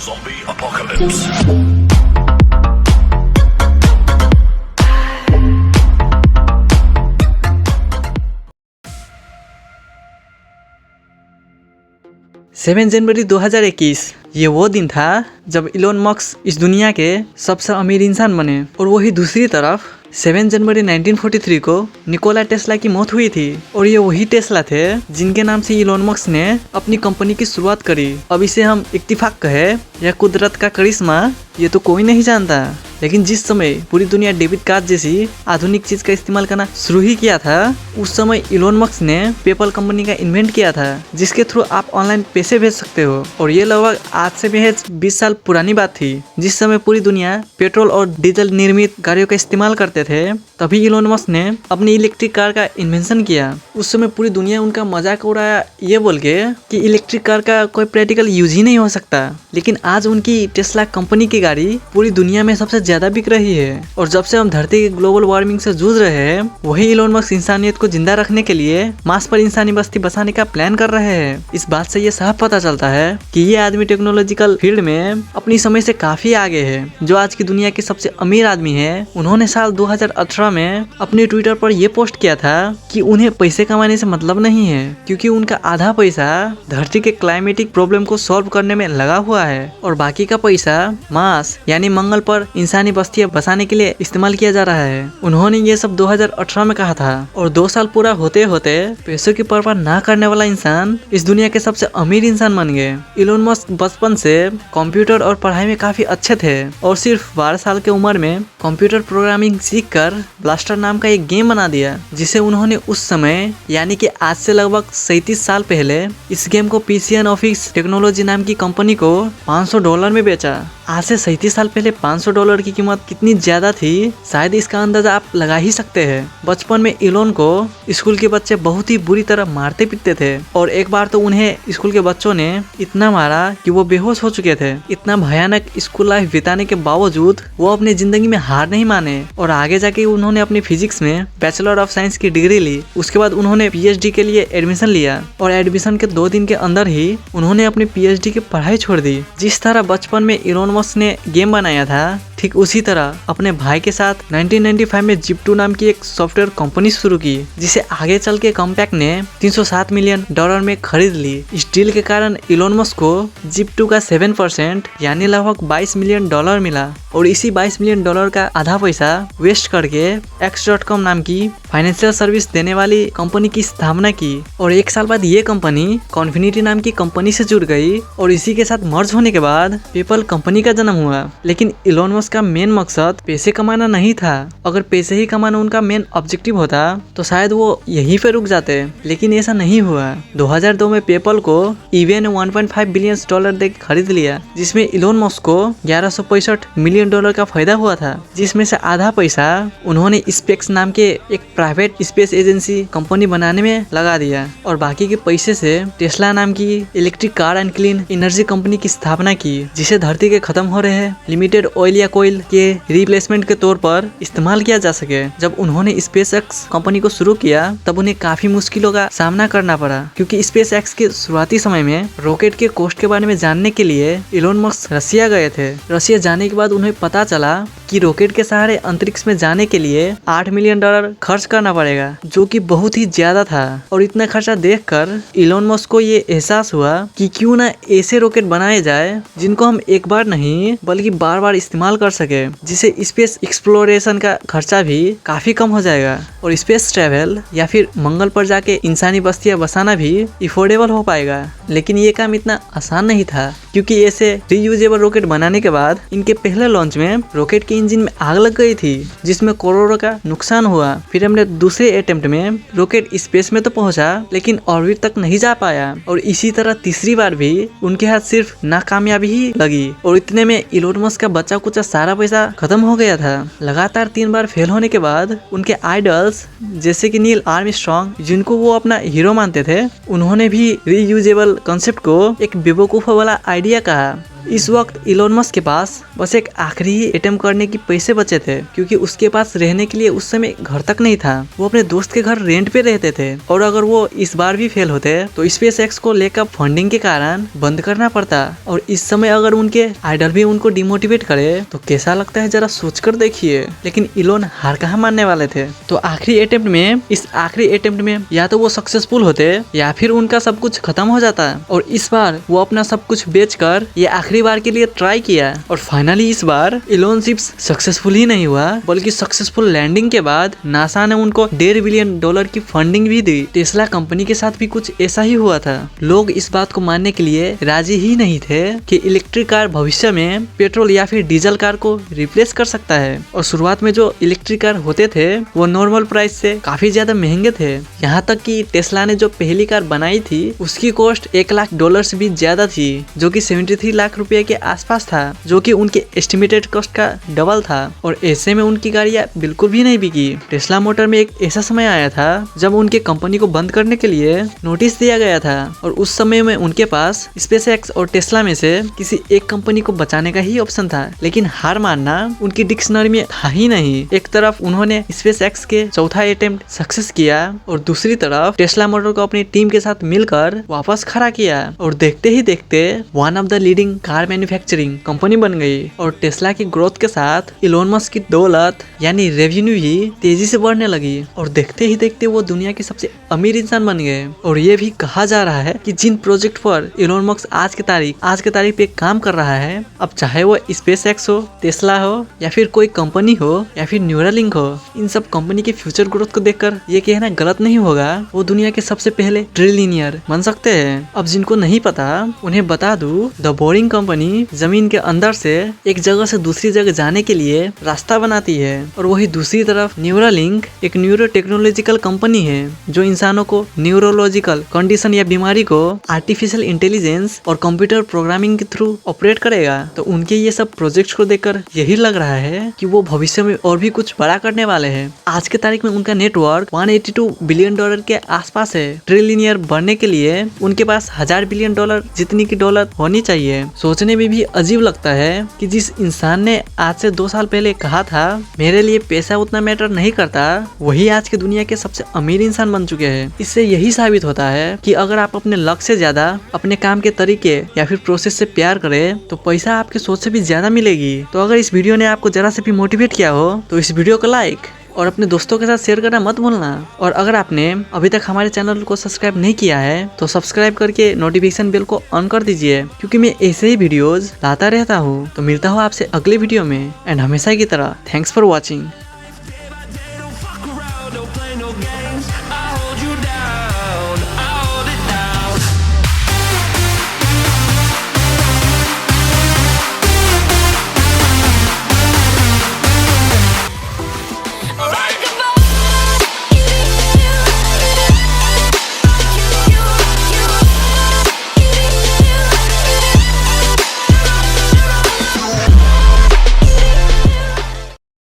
Zombie apocalypse. Seven जनवरी 2021 ये वो दिन था जब इलोन मस्क इस दुनिया के सबसे अमीर इंसान बने। और वही दूसरी तरफ 7 जनवरी 1943 को निकोला टेस्ला की मौत हुई थी। और ये वही टेस्ला थे जिनके नाम से इलोन मस्क ने अपनी कंपनी की शुरुआत करी। अब इसे हम इत्तिफाक कहे या कुदरत का करिश्मा, ये तो कोई नहीं जानता, लेकिन जिस समय पूरी दुनिया डेबिट कार्ड जैसी आधुनिक चीज का इस्तेमाल करना शुरू ही किया था, उस समय इलोन मस्क ने पेपल कंपनी का इन्वेंट किया था, जिसके थ्रू आप ऑनलाइन पैसे भेज सकते हो। और ये लगभग आज से महज 20 साल पुरानी बात थी, जिस समय पूरी दुनिया पेट्रोल और डीजल निर्मित गाड़ियों का इस्तेमाल करते थे। तभी इलोन मस्क ने अपनी इलेक्ट्रिक कार का इन्वेंशन किया। उस समय पूरी दुनिया उनका मजाक उड़ाया ये बोल के कि इलेक्ट्रिक कार का कोई प्रैक्टिकल यूज ही नहीं हो सकता। लेकिन आज उनकी टेस्ला कंपनी की गाड़ी पूरी दुनिया में सबसे ज्यादा बिक रही है। और जब से हम धरती की ग्लोबल वार्मिंग से जूझ रहे हैं, वही इलोन मस्क इंसानियत को जिंदा रखने के लिए मार्स पर इंसानी बस्ती बसाने का प्लान कर रहे हैं। इस बात से ये साफ पता चलता है कि ये आदमी टेक्नोलॉजिकल फील्ड में अपनी समय से काफी आगे है। जो आज की दुनिया के सबसे अमीर आदमी है, उन्होंने साल 2018 में अपने ट्विटर पर यह पोस्ट किया था कि उन्हें पैसे कमाने से मतलब नहीं है, क्योंकि उनका आधा पैसा धरती के क्लाइमेटिक प्रॉब्लम को सॉल्व करने में लगा हुआ है और बाकी का पैसा मार्स यानी मंगल पर इंसानी बस्तियां बसाने के लिए इस्तेमाल किया जा रहा है। उन्होंने ये सब 2018 में कहा था और 2 साल पूरा होते होते पैसों की परवाह ना करने वाला इंसान इस दुनिया के सबसे अमीर इंसान बन गए। इलोन मस्क बचपन से कंप्यूटर और पढ़ाई में काफी अच्छे थे और सिर्फ 12 साल की उम्र में कंप्यूटर प्रोग्रामिंग सीखकर ब्लास्टर नाम का एक गेम बना दिया, जिसे उन्होंने उस समय यानी कि आज से लगभग 37 साल पहले इस गेम को पीसीएन ऑफिस टेक्नोलॉजी नाम की कंपनी को $500 में बेचा। आज से 37 साल पहले $500 की कीमत कितनी ज्यादा थी, शायद इसका अंदाजा आप लगा ही सकते हैं। बचपन में इलोन को स्कूल के बच्चे बहुत ही बुरी तरह मारते पीटते थे और एक बार तो उन्हें स्कूल के बच्चों ने इतना मारा कि वो बेहोश हो चुके थे। इतना भयानक स्कूल लाइफ बिताने के बावजूद वो अपनी जिंदगी में हार नहीं माने और आगे जाके उन्होंने अपनी फिजिक्स में बैचलर ऑफ साइंस की डिग्री ली। उसके बाद उन्होंने पीएचडी के लिए एडमिशन लिया और एडमिशन के 2 दिन के अंदर ही उन्होंने अपनी पीएचडी की पढ़ाई छोड़ दी। जिस तरह बचपन में इलोन मस्क ने गेम बनाया था, ठीक उसी तरह अपने भाई के साथ 1995 में जिप2 नाम की एक सॉफ्टवेयर कंपनी शुरू की, जिसे आगे चल के कॉम्पैक्ट ने $307 मिलियन में खरीद ली। इस डील के कारण इलोन मस्क को जिप2 का 7% यानी लगभग $22 मिलियन मिला और इसी $22 मिलियन का आधा पैसा वेस्ट करके X.com नाम की फाइनेंशियल सर्विस देने वाली कंपनी की स्थापना की। और 1 साल बाद ये कंपनी कॉन्फिनिटी नाम की कंपनी से जुड़ गई और इसी के साथ मर्ज होने के बाद पेपल कंपनी का जन्म हुआ। लेकिन इलोन मस्क का मेन मकसद पैसे कमाना नहीं था। अगर पैसे ही कमाना उनका मेन ऑब्जेक्टिव होता तो शायद वो यहीं पे रुक जाते, लेकिन ऐसा नहीं हुआ। 2002 में पेपल को ईबे ने $1.5 बिलियन दे खरीद लिया, जिसमें इलोन मस्क को $1165 मिलियन का फायदा हुआ था, जिसमें से आधा पैसा उन्होंने स्पेक्स नाम के एक प्राइवेट स्पेस एजेंसी कंपनी बनाने में लगा दिया और बाकी के पैसे से टेस्ला नाम की electric car and clean energy company की स्थापना की, जिसे धरती के खत्म हो रहे लिमिटेड ऑयल या कोयल के रिप्लेसमेंट के तौर पर इस्तेमाल किया जा सके। जब उन्होंने स्पेसएक्स कंपनी को शुरू किया तब उन्हें काफी मुश्किलों का सामना करना पड़ा, क्योंकि स्पेसएक्स के शुरुआती समय में रॉकेट के कॉस्ट के बारे में जानने के लिए इलोन मस्क रसिया गए थे। रसिया जाने के बाद उन्हें पता चला कि रॉकेट के सहारे अंतरिक्ष में जाने के लिए $8 मिलियन खर्च करना पड़ेगा, जो कि बहुत ही ज्यादा था। और इतना खर्चा देखकर इलोन मस्क को ये एहसास हुआ कि क्यों ना ऐसे रॉकेट बनाए जाए जिनको हम एक बार नहीं बल्कि बार बार इस्तेमाल कर सके, जिसे स्पेस एक्सप्लोरेशन का खर्चा भी काफी कम हो जाएगा और स्पेस ट्रेवल या फिर मंगल पर जाके इंसानी बस्तियां बसाना भी इफोर्डेबल हो पाएगा। लेकिन ये काम इतना आसान नहीं था, क्योंकि ऐसे रीयूजेबल रॉकेट बनाने के बाद इनके पहले लॉन्च में रॉकेट के इंजन में आग लग गई थी, जिसमें करोड़ों का नुकसान हुआ। फिर हमने दूसरे अटेम्प्ट में रॉकेट स्पेस में तो पहुंचा, लेकिन ऑर्बिट तक नहीं जा पाया और इसी तरह तीसरी बार भी उनके हाथ सिर्फ नाकामयाबी ही लगी और इतने में इलोन मस्क का बचा कुचा सारा पैसा खत्म हो गया था। लगातार 3 बार फेल होने के बाद उनके आइडल्स जैसे कि नील आर्मस्ट्रॉन्ग, जिनको वो अपना हीरो मानते थे, उन्होंने भी रीयूजेबल कॉन्सेप्ट को एक बेवकूफ वाला आइडिया कहा इस वक्त इलोन मस्क के पास बस एक आखिरी ही अटेम्प्ट करने की पैसे बचे थे, क्योंकि उसके पास रहने के लिए उस समय घर तक नहीं था। वो अपने दोस्त के घर रेंट पे रहते थे, और अगर वो इस बार भी फेल होते तो स्पेस एक्स को लेकर फंडिंग के कारण बंद करना पड़ता। और इस समय अगर उनके आइडल भी उनको डिमोटिवेट करे तो कैसा लगता है, जरा सोचकर देखिए। लेकिन इलोन हार कहाँ मानने वाले थे। तो आखिरी अटेम्प्ट में या तो वो सक्सेसफुल होते या फिर उनका सब कुछ खत्म हो जाता। और इस बार वो अपना सब कुछ बेचकर ये आखिरी बार के लिए ट्राई किया, और फाइनली इस बार इलोन शिप्स सक्सेसफुल ही नहीं हुआ, बल्कि सक्सेसफुल लैंडिंग के बाद नासा ने उनको $1.5 बिलियन की फंडिंग भी दी। टेस्ला कंपनी के साथ भी कुछ ऐसा ही हुआ था। लोग इस बात को मानने के लिए राजी ही नहीं थे कि इलेक्ट्रिक कार भविष्य में पेट्रोल या फिर डीजल कार को रिप्लेस कर सकता है। और शुरुआत में जो इलेक्ट्रिक कार होते थे वो नॉर्मल प्राइस से काफी ज्यादा महंगे थे। यहाँ तक कि टेस्ला ने जो पहली कार बनाई थी उसकी कॉस्ट $1 लाख से भी ज्यादा थी, जो कि 73 लाख रुपए के आसपास था, जो कि उनके एस्टिमेटेड कॉस्ट का डबल था। और ऐसे में उनकी गाड़ियां बिल्कुल भी नहीं बिकी। टेस्ला मोटर में एक ऐसा समय आया था जब उनके कंपनी को बंद करने के लिए नोटिस दिया गया था, और उस समय में उनके पास स्पेस एक्स और टेस्ला में से किसी एक कंपनी को बचाने का ही ऑप्शन था। लेकिन हार मानना उनकी डिक्शनरी में था ही नहीं। एक तरफ उन्होंने स्पेस एक्स के चौथा अटेम्प्ट सक्सेस किया, और दूसरी तरफ टेस्ला मोटर को अपनी टीम के साथ मिलकर वापस खड़ा किया, और देखते ही देखते one of the leading car manufacturing company बन गई। और टेस्ला की ग्रोथ के साथ इलोन मस्क की दौलत यानी रेवेन्यू भी तेजी से बढ़ने लगी, और देखते ही देखते वो दुनिया के सबसे अमीर इंसान बन गए। और ये भी कहा जा रहा है कि जिन प्रोजेक्ट पर इलोन मस्क आज के तारीख पे काम कर रहा है, अब चाहे वो स्पेस एक्स हो, टेस्ला हो, या फिर कोई कंपनी हो, या फिर न्यूरालिंक हो, इन सब कंपनी के फ्यूचर ग्रोथ को देखकर ये कहना गलत नहीं होगा वो दुनिया के सबसे पहले ट्रिलियनियर बन सकते हैं। अब जिनको नहीं पता उन्हें बता दूं, द बोरिंग कंपनी जमीन के अंदर से एक जगह से दूसरी जगह जाने के लिए रास्ता बनाती है, और वही दूसरी तरफ न्यूरालिंक एक न्यूरो टेक्नोलॉजिकल कंपनी है जो इंसानों को न्यूरोलॉजिकल कंडीशन या बीमारी को आर्टिफिशियल इंटेलिजेंस और कंप्यूटर प्रोग्रामिंग के थ्रू ऑपरेट करेगा। तो उनके ये सब प्रोजेक्ट्स को देखकर यही लग रहा है कि वो भविष्य में और भी कुछ बड़ा करने वाले हैं। आज के तारीख में उनका नेटवर्क $182 बिलियन के आसपास है। ट्रिलियनियर बनने के लिए उनके पास $1000 बिलियन जितनी की दौलत होनी चाहिए। सोचने में भी अजीब लगता है कि जिस इंसान ने आज से 2 साल पहले कहा था मेरे लिए पैसा उतना मैटर नहीं करता, वही आज के दुनिया के सबसे अमीर इंसान बन चुके हैं। इससे यही साबित होता है कि अगर आप अपने लक्ष्य से ज्यादा अपने काम के तरीके या फिर प्रोसेस से प्यार करें तो पैसा आपकी सोच से भी ज्यादा मिलेगी। तो अगर इस वीडियो ने आपको जरा से भी मोटिवेट किया हो तो इस वीडियो को लाइक और अपने दोस्तों के साथ शेयर करना मत भूलना। और अगर आपने अभी तक हमारे चैनल को सब्सक्राइब नहीं किया है तो सब्सक्राइब करके नोटिफिकेशन बेल को ऑन कर दीजिए, क्योंकि मैं ऐसे ही वीडियोस लाता रहता हूँ। तो मिलता हूँ आपसे अगले वीडियो में, एंड हमेशा की तरह थैंक्स फॉर वॉचिंग।